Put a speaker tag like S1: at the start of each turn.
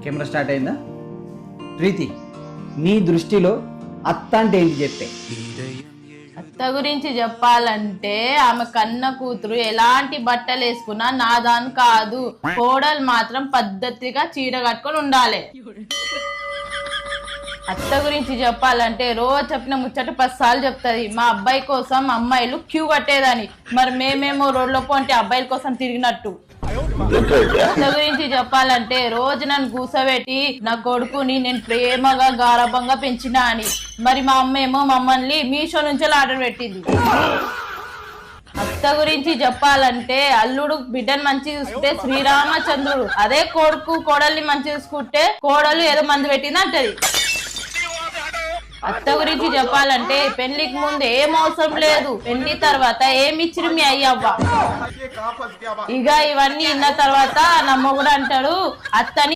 S1: Camera start అయిందా? ప్రీతి, నీ దృష్టిలో అత్త అంటే ఏంటి చెప్పే?
S2: అత్త గురించి చెప్పాలంటే ఆమె కన్న కూతురు ఎలాంటి బట్టలు వేసుకున్నా నాదాని కాదు. కోడలు మాత్రం పద్ధతిగా చీర కట్టుకొని ఉండాలి. అత్త గురించి చెప్పాలంటే రోజు చెప్పిన ముచ్చట 10 సార్లు చెప్తుంది. మా అబ్బాయి కోసం అమ్మాయిలు క్యూ కట్టేదని, మరి మేమేమో రోడ్లో పోంటే అబ్బాయిల కోసం తిరిగినట్టు. అత్త గురించి చెప్పాలంటే రోజు నన్ను కూసబెట్టి నా కొడుకుని నేను ప్రేమగా గారభంగా పెంచినా అని, మరి మా అమ్మ ఏమో మమ్మల్ని మీషో నుంచి ఆర్డర్ పెట్టింది. అత్త గురించి చెప్పాలంటే అల్లుడు బిడ్డను మంచి చూసుకుంటే శ్రీరామచంద్రుడు, అదే కొడుకు కోడల్ని మంచి చూసుకుంటే కోడలు ఏదో మందు పెట్టింది అంటది. అత్త గురించి చెప్పాలంటే పెళ్లికి ముందు ఏం అవసరం లేదు, పెళ్లి తర్వాత ఏమిచ్చిరు మీ అయ్యవ్వ. ఇక ఇవన్నీ విన్న తర్వాత నా మొగుడు అంటాడు అత్తని